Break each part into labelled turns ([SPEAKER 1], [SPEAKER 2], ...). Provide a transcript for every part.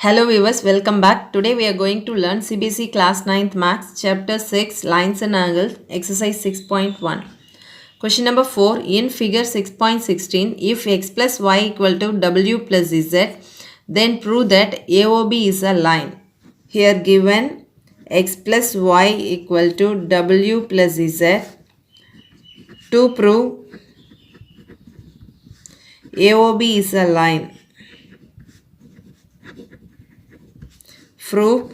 [SPEAKER 1] Hello viewers, welcome back. Today we are going to learn CBSE Class 9th Maths Chapter 6 Lines and Angles Exercise 6.1. Question number 4. In figure 6.16, if x plus y equal to w plus z, then prove that AOB is a line. Here given x plus y equal to w plus z. To prove AOB is a line. Prove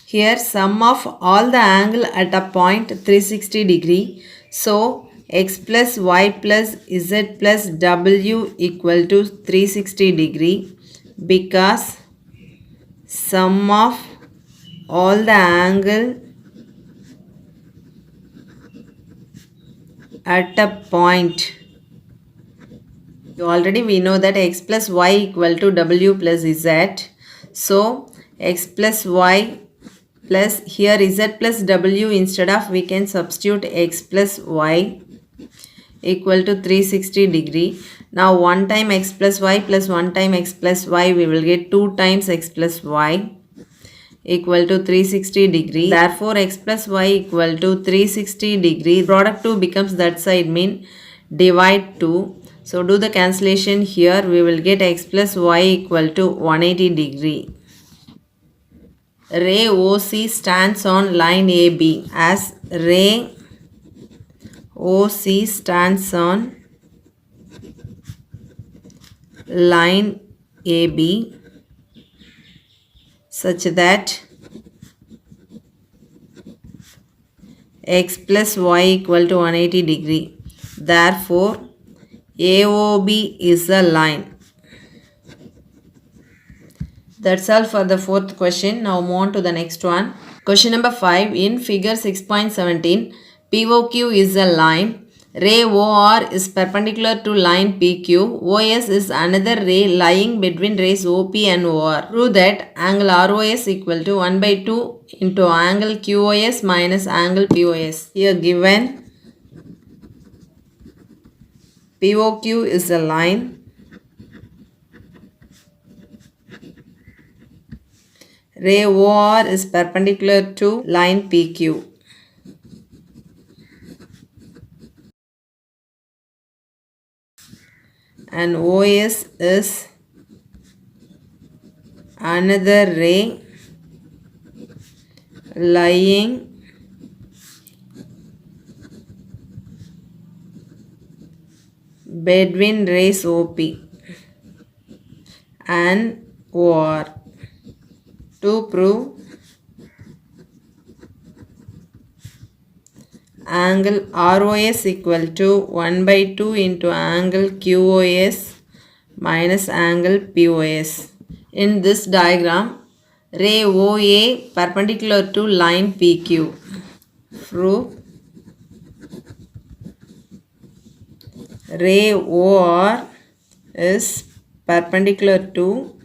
[SPEAKER 1] here sum of all the angle at a point 360 degree. So x plus y plus z plus w equal to 360 degree because sum of all the angle at a point. Already we know that x plus y equal to w plus z. So x plus y plus here z plus w, instead of we can substitute x plus y equal to 360 degree. Now 1 time x plus y plus 1 time x plus y, we will get 2 times x plus y equal to 360 degree. Therefore x plus y equal to 360 degree. Product 2 becomes that side, mean divide 2. So do the cancellation here. We will get x plus y equal to 180 degree. Ray OC stands on line AB. As ray OC stands on line AB such that x plus y equal to 180 degree. Therefore AOB is a line. That's all for the fourth question. Now move on to the next one. Question number 5. In figure 6.17, POQ is a line. Ray OR is perpendicular to line PQ. OS is another ray lying between rays OP and OR. Prove that angle ROS equal to 1 by 2 into angle QOS minus angle POS. Here given POQ is a line. Ray OR is perpendicular to line PQ. And OS is another ray lying between rays OP and OR. To prove angle ROS equal to 1 by 2 into angle QOS minus angle POS. In this diagram, ray OA perpendicular to line PQ. Prove ray OR is perpendicular to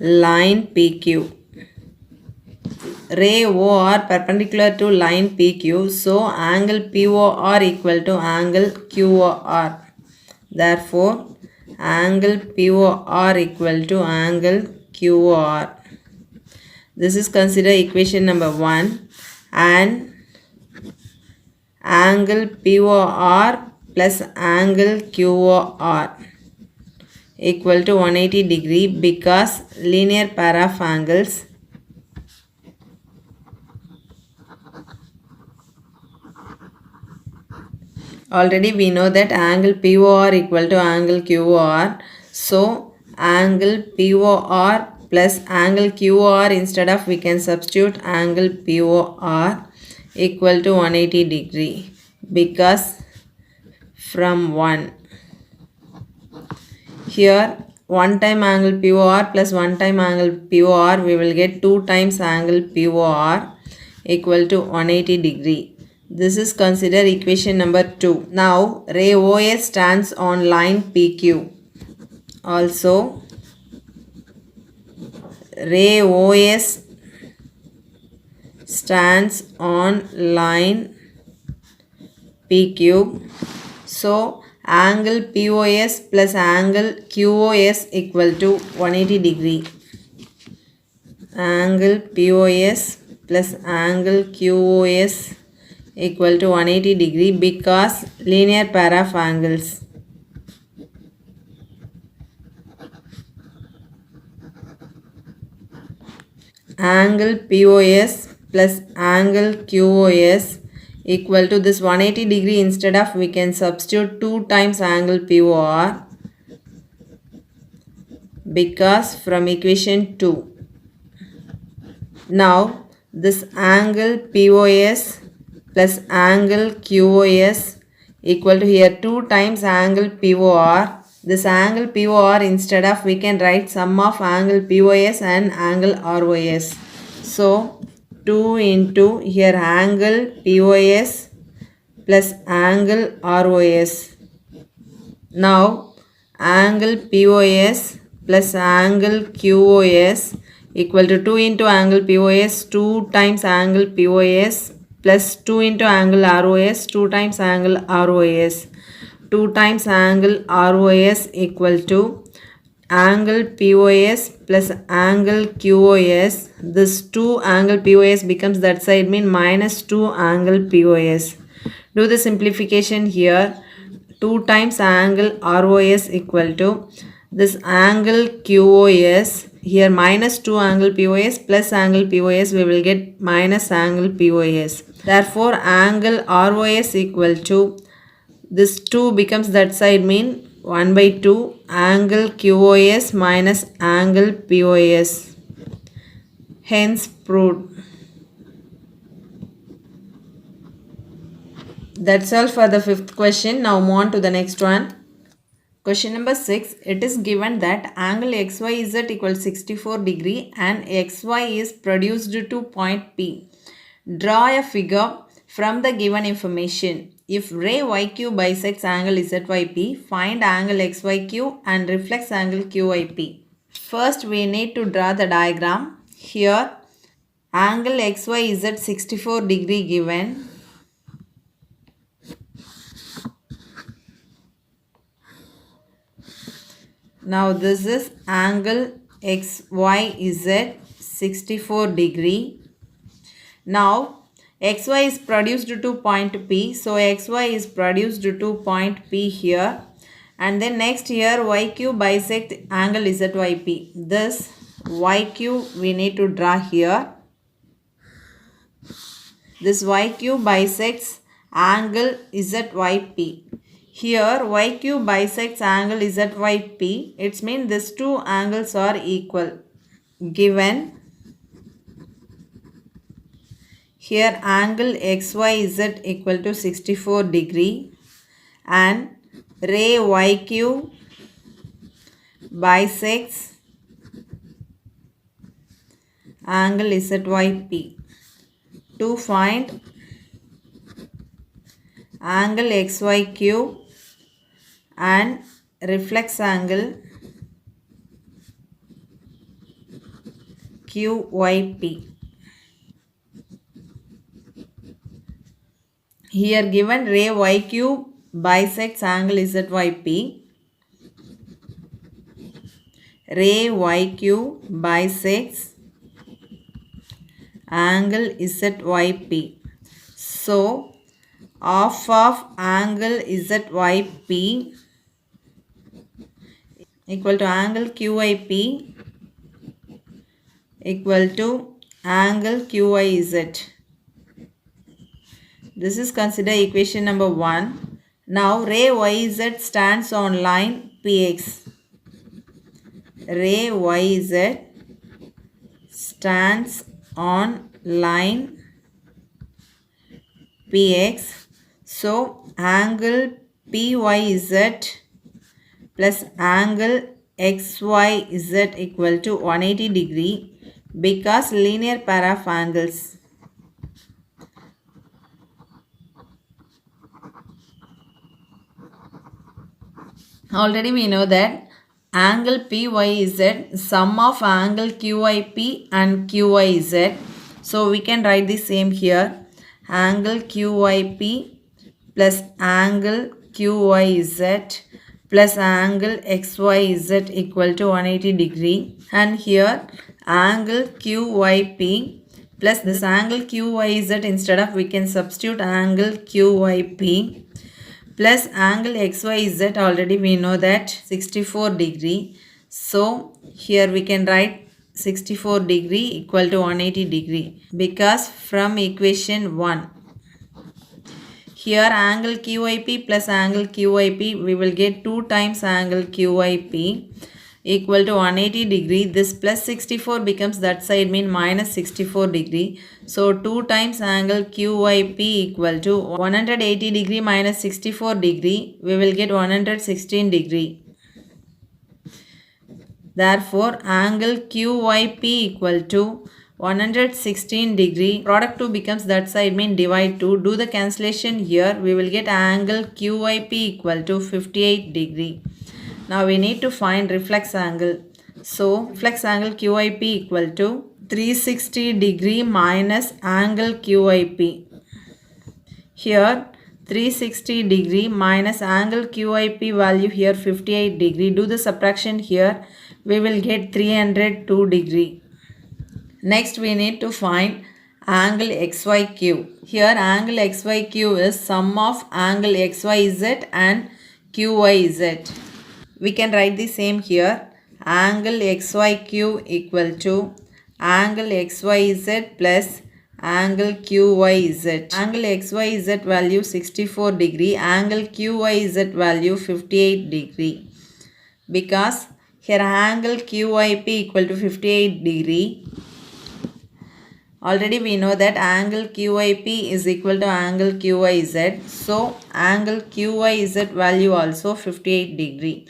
[SPEAKER 1] line PQ. Ray OR perpendicular to line PQ. So angle POR equal to angle QOR. Therefore angle POR equal to angle QOR. This is considered equation number 1. And angle POR plus angle QOR equal to 180 degree because linear pair of angles. Already we know that angle POR equal to angle QOR. So angle POR plus angle QOR, instead of we can substitute angle POR equal to 180 degree because from 1. Here 1 time angle POR plus 1 time angle POR, we will get 2 times angle POR equal to 180 degree. This is considered equation number 2. Now ray OS stands on line PQ. Also ray OS stands on line PQ. So angle POS plus angle QOS equal to 180 degree. Angle POS plus angle QOS equal to 180 degree because linear pair of angles. Angle POS plus angle QOS equal to this 180 degree. Instead of, we can substitute 2 times angle POR because from equation 2. Now this angle POS plus angle QOS equal to here 2 times angle POR. This angle POR, instead of, we can write sum of angle POS and angle ROS. So 2 into here angle POS plus angle ROS. Now angle POS plus angle QOS equal to 2 into angle POS, 2 times angle POS plus 2 into angle ROS, 2 times angle ROS. 2 times angle ROS equal to angle POS plus angle QOS. This 2 angle POS becomes that side, mean minus 2 angle POS. Do the simplification here. 2 times angle ROS equal to this angle QOS. Here minus 2 angle POS plus angle POS, we will get minus angle POS. Therefore angle ROS equal to this 2 becomes that side, mean 1 by 2 angle QOS minus angle POS. Hence proved. That's all for the 5th question. Now move on to the next one. Question number 6. It is given that angle XYZ equals 64 degree and XY is produced to point P. Draw a figure from the given information. If ray YQ bisects angle ZYP, find angle XYQ and reflects angle QYP. First we need to draw the diagram. Here angle XYZ 64 degree given. Now this is angle XYZ 64 degree. Now XY is produced to point P. So XY is produced to point P here. And then next here YQ bisect angle ZYP. This YQ we need to draw here. This YQ bisects angle ZYP. Here YQ bisects angle ZYP. It means these two angles are equal. Given here angle XYZ equal to 64 degree and ray YQ bisects angle ZYP. To find angle XYQ and reflex angle QYP. Here given ray YQ bisects angle ZYP. Ray YQ bisects angle ZYP. So half of angle ZYP equal to angle QYP equal to angle QYZ. This is considered equation number 1. Now ray YZ stands on line PX. Ray YZ stands on line PX. So angle PYZ plus angle XYZ equal to 180 degree because linear pair of angles. Already we know that angle PYZ sum of angle QYP and QYZ. So we can write the same here. Angle QYP plus angle QYZ plus angle XYZ equal to 180 degree, and here angle QYP plus this angle QYZ, instead of we can substitute angle QYP plus angle XYZ, already we know that 64 degree. So here we can write 64 degree equal to 180 degree, because from equation 1, here angle QYP plus angle QYP, we will get 2 times angle QYP equal to 180 degree. This plus 64 becomes that side, mean minus 64 degree. So 2 times angle QYP equal to 180 degree minus 64 degree. We will get 116 degree. Therefore, angle QYP equal to 116 degree. Product 2 becomes that side, mean divide 2. Do the cancellation here. We will get angle QYP equal to 58 degree. Now we need to find reflex angle. So reflex angle QYP equal to 360 degree minus angle QYP. Here 360 degree minus angle QYP value, here 58 degree. Do the subtraction here. We will get 302 degree. Next we need to find angle XYQ. Here angle XYQ is sum of angle XYZ and QYZ. We can write the same here. Angle XYQ equal to angle XYZ plus angle QYZ. Angle XYZ value 64 degree. Angle QYZ value 58 degree. Because here angle QYP equal to 58 degree. Already we know that angle QYP is equal to angle QYZ. So angle QYZ value also 58 degree.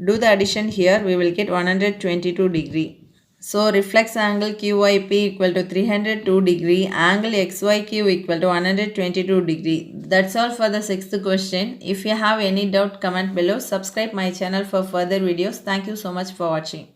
[SPEAKER 1] Do the addition here. We will get 122 degree. So reflex angle QYP equal to 302 degree. Angle XYQ equal to 122 degree. That's all for the 6th question. If you have any doubt, comment below. Subscribe my channel for further videos. Thank you so much for watching.